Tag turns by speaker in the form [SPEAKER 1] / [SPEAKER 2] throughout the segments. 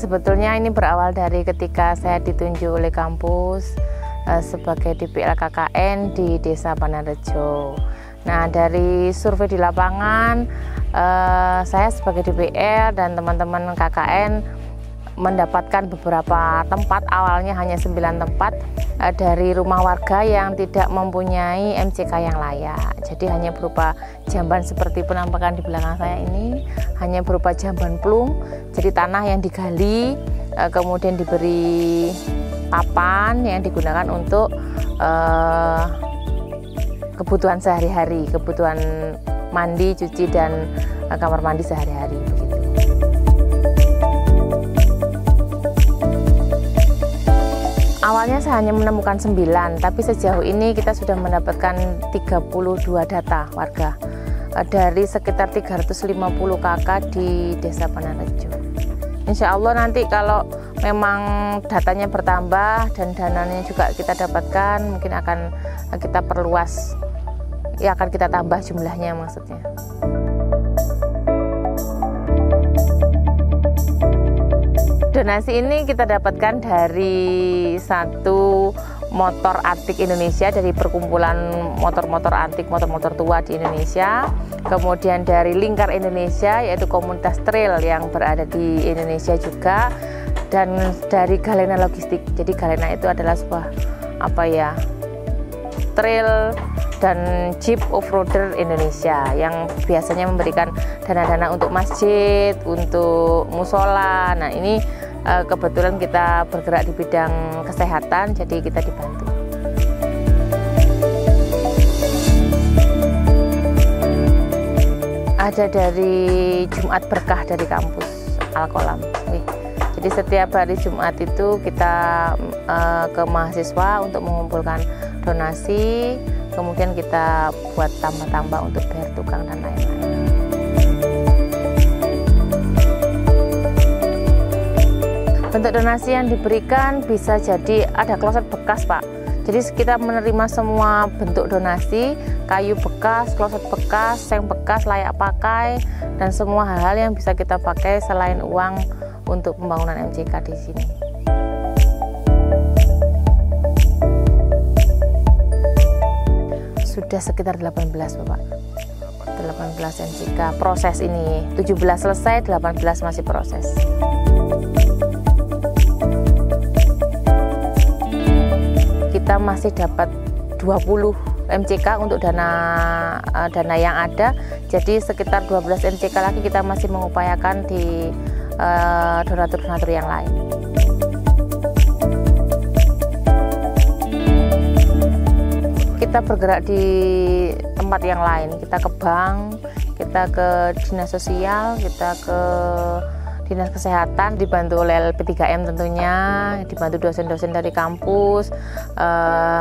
[SPEAKER 1] Sebetulnya ini berawal dari ketika saya ditunjuk oleh kampus sebagai DPL KKN di Desa Pananrejo. Nah, dari survei di lapangan, saya sebagai DPL dan teman-teman KKN mendapatkan beberapa tempat, awalnya hanya 9 tempat dari rumah warga yang tidak mempunyai MCK yang layak. Jadi hanya berupa jamban seperti penampakan di belakang saya ini, hanya berupa jamban plung, jadi tanah yang digali, kemudian diberi papan yang digunakan untuk kebutuhan sehari-hari, kebutuhan mandi, cuci, dan kamar mandi sehari-hari. Awalnya saya hanya menemukan 9, tapi sejauh ini kita sudah mendapatkan 32 data warga dari sekitar 350 KK di Desa Pananrejo. Insya Allah nanti kalau memang datanya bertambah dan dananya juga kita dapatkan, mungkin akan kita perluas, ya akan kita tambah jumlahnya maksudnya. Donasi ini kita dapatkan dari satu motor antik Indonesia, dari perkumpulan motor-motor antik, motor-motor tua di Indonesia. Kemudian dari Lingkar Indonesia, yaitu komunitas trail yang berada di Indonesia juga. Dan dari Galena Logistik. Jadi Galena itu adalah sebuah trail dan jeep off-roader Indonesia yang biasanya memberikan dana-dana untuk masjid, untuk musola. Nah, ini kebetulan kita bergerak di bidang kesehatan, jadi kita dibantu. Ada dari Jumat Berkah dari kampus Al-Qolam. Jadi setiap hari Jumat itu kita ke mahasiswa untuk mengumpulkan donasi, kemudian kita buat tambah-tambah untuk bayar tukang dan lain-lain. Bentuk donasi yang diberikan bisa jadi ada kloset bekas, Pak. Jadi kita menerima semua bentuk donasi, kayu bekas, kloset bekas, seng bekas layak pakai, dan semua hal-hal yang bisa kita pakai selain uang untuk pembangunan MCK di sini. Sudah sekitar 18, Bapak. 18 MCK proses ini. 17 selesai, 18 masih proses. Kita masih dapat 20 MCK untuk dana yang ada. Jadi sekitar 12 MCK lagi kita masih mengupayakan di donatur-donatur yang lain. Kita bergerak di tempat yang lain, kita ke bank, kita ke dinas sosial, kita ke dinas kesehatan, dibantu oleh LP3M tentunya, dibantu dosen-dosen dari kampus.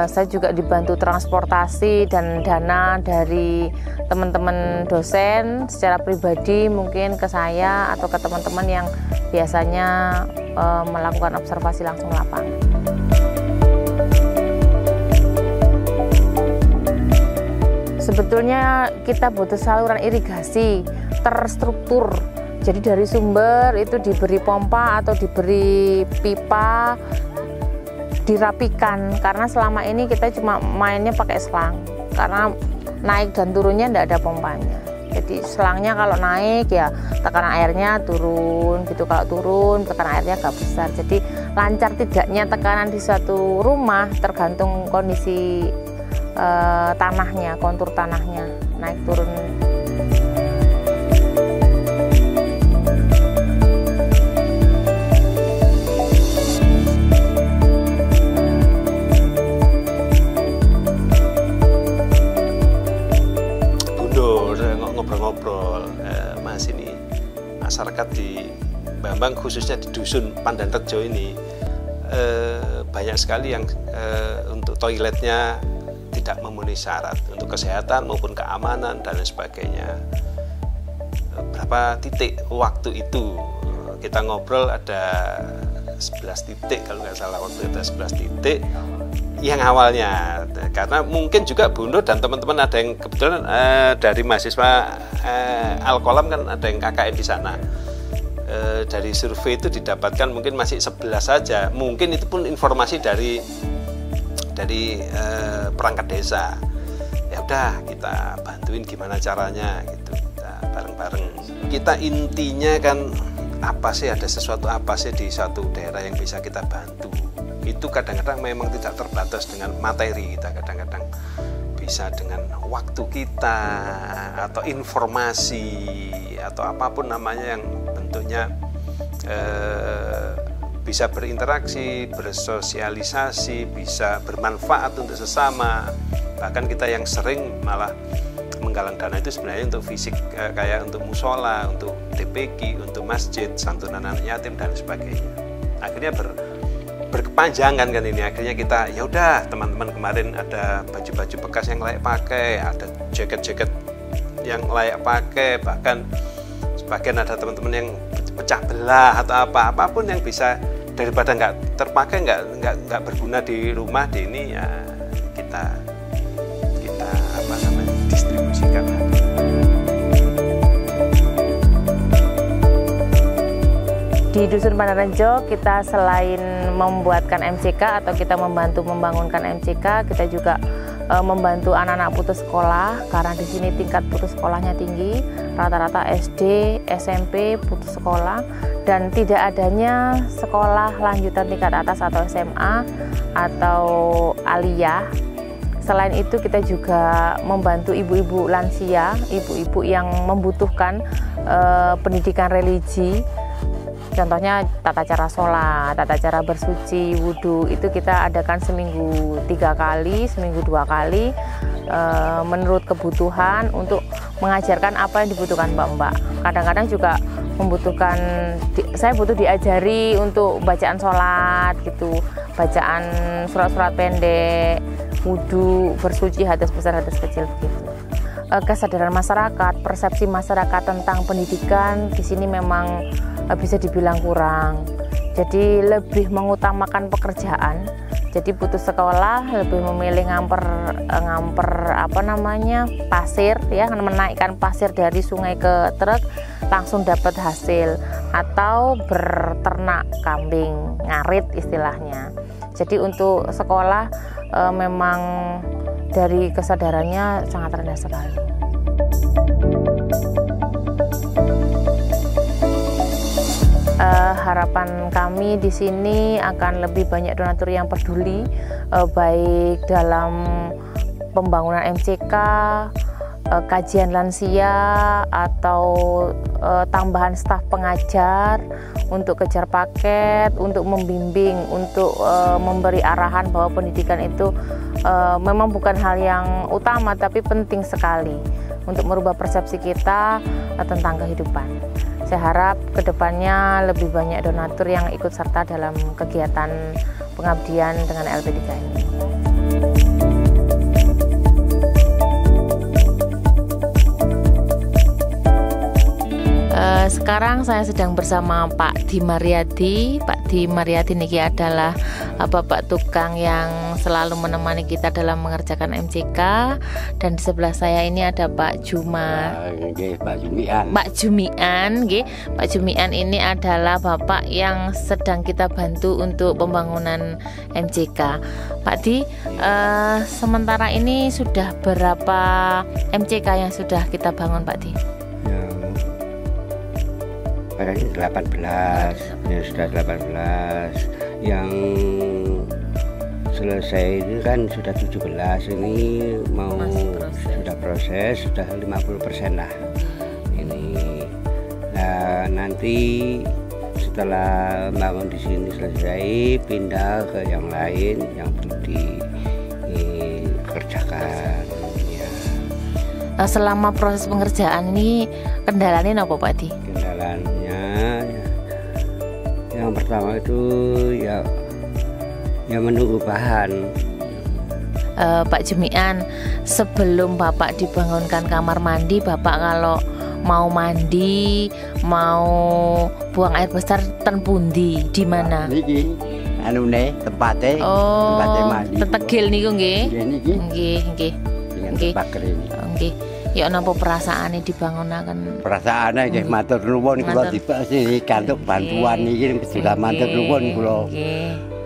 [SPEAKER 1] Saya juga dibantu transportasi dan dana dari teman-teman dosen secara pribadi, mungkin ke saya atau ke teman-teman yang biasanya melakukan observasi langsung lapangan. Sebetulnya kita butuh saluran irigasi terstruktur. Jadi dari sumber itu diberi pompa atau diberi pipa, dirapikan, karena selama ini kita cuma mainnya pakai selang, karena naik dan turunnya tidak ada pompanya. Jadi selangnya kalau naik ya tekanan airnya turun gitu, kalau turun tekanan airnya agak besar. Jadi lancar tidaknya tekanan di suatu rumah tergantung kondisi tanahnya, kontur tanahnya naik turun.
[SPEAKER 2] Ngobrol-ngobrol, Mas, ini masyarakat di Bambang khususnya di dusun Pananrejo ini banyak sekali yang untuk toiletnya tidak memenuhi syarat untuk kesehatan maupun keamanan dan lain sebagainya. Berapa titik waktu itu kita ngobrol, ada 11 titik kalau nggak salah, waktu itu 11 titik yang awalnya, karena mungkin juga Bu Nur dan teman-teman ada yang kebetulan dari mahasiswa Al-Qolam kan ada yang KKN di sana. dari survei itu didapatkan mungkin masih 11 saja. Mungkin itu pun informasi dari perangkat desa. Ya udah, kita bantuin gimana caranya gitu, kita bareng-bareng. Kita intinya kan apa sih, ada sesuatu apa sih di suatu daerah yang bisa kita bantu. Itu kadang-kadang memang tidak terbatas dengan materi kita, kadang-kadang bisa dengan waktu kita atau informasi atau apapun namanya yang bentuknya bisa berinteraksi, bersosialisasi, bisa bermanfaat untuk sesama. Bahkan kita yang sering malah menggalang dana itu sebenarnya untuk fisik, kayak untuk musola, untuk TPQ, untuk masjid, santunan anak yatim dan sebagainya. Akhirnya berkepanjangan kan ini. Akhirnya kita ya udah, teman-teman kemarin ada baju-baju bekas yang layak pakai, ada jaket-jaket yang layak pakai, bahkan sebagian ada teman-teman yang pecah belah atau apapun yang bisa, daripada nggak terpakai, nggak berguna di rumah, di ini ya kita distribusikan.
[SPEAKER 1] Di Dusun Pandanrejo kita selain membuatkan MCK atau kita membantu membangunkan MCK, kita juga membantu anak-anak putus sekolah, karena di sini tingkat putus sekolahnya tinggi, rata-rata SD, SMP putus sekolah, dan tidak adanya sekolah lanjutan tingkat atas atau SMA atau aliyah. Selain itu kita juga membantu ibu-ibu lansia, ibu-ibu yang membutuhkan pendidikan religi. Contohnya tata cara sholat, tata cara bersuci, wudhu, itu kita adakan seminggu 3 kali, seminggu 2 kali, menurut kebutuhan, untuk mengajarkan apa yang dibutuhkan mbak-mbak. Kadang-kadang juga membutuhkan, saya butuh diajari untuk bacaan sholat gitu, bacaan surat-surat pendek, wudhu, bersuci, hadas besar, hadas kecil begitu. Kesadaran masyarakat, persepsi masyarakat tentang pendidikan di sini memang bisa dibilang kurang. Jadi lebih mengutamakan pekerjaan. Jadi putus sekolah lebih memilih ngamper pasir ya, menaikkan pasir dari sungai ke truk, langsung dapat hasil, atau berternak kambing, ngarit istilahnya. Jadi untuk sekolah memang dari kesadarannya sangat rendah sekali. Harapan kami di sini akan lebih banyak donatur yang peduli, baik dalam pembangunan MCK, kajian lansia, atau tambahan staf pengajar untuk kejar paket, untuk membimbing, untuk memberi arahan bahwa pendidikan itu memang bukan hal yang utama tapi penting sekali untuk merubah persepsi kita tentang kehidupan. Saya harap kedepannya lebih banyak donatur yang ikut serta dalam kegiatan pengabdian dengan LP3 ini. Sekarang saya sedang bersama Pak Di Mariadi. Pak Di Mariadi niki adalah bapak tukang yang selalu menemani kita dalam mengerjakan MCK, dan di sebelah saya ini ada Pak Juma.
[SPEAKER 3] Pak Jumian.
[SPEAKER 1] Pak Jumian, Pak Jumian ini adalah bapak yang sedang kita bantu untuk pembangunan MCK. Pak Di, sementara ini sudah berapa MCK yang sudah kita bangun, Pak Di?
[SPEAKER 3] Barangnya 18, ya sudah 18. Yang selesai itu kan sudah 17, ini mau sudah proses, sudah 50% lah. Ini nah, nanti setelah bangun di sini selesai, pindah ke yang lain yang perlu dikerjakan. Ya.
[SPEAKER 1] Selama proses pengerjaan ini kendalanya apa, Pak Di?
[SPEAKER 3] Kendalanya yang pertama itu ya menunggu bahan.
[SPEAKER 1] Pak Jumian, sebelum Bapak dibangunkan kamar mandi, Bapak kalau mau mandi, mau buang air besar ten pundi, di mana?
[SPEAKER 3] Niki anune tempatnya.
[SPEAKER 1] Oh,
[SPEAKER 3] tempatnya mandi.
[SPEAKER 1] tetegil niku nggih.
[SPEAKER 3] Nggih niki.
[SPEAKER 1] Nggih.
[SPEAKER 3] Dengan bakar ini.
[SPEAKER 1] Nggih. Ya napa perasaane dibangunaken?
[SPEAKER 3] Perasaane nggih matur nuwun kula dipasi kantuk bantuan iki juga matur nuwun kula.
[SPEAKER 1] Nggih.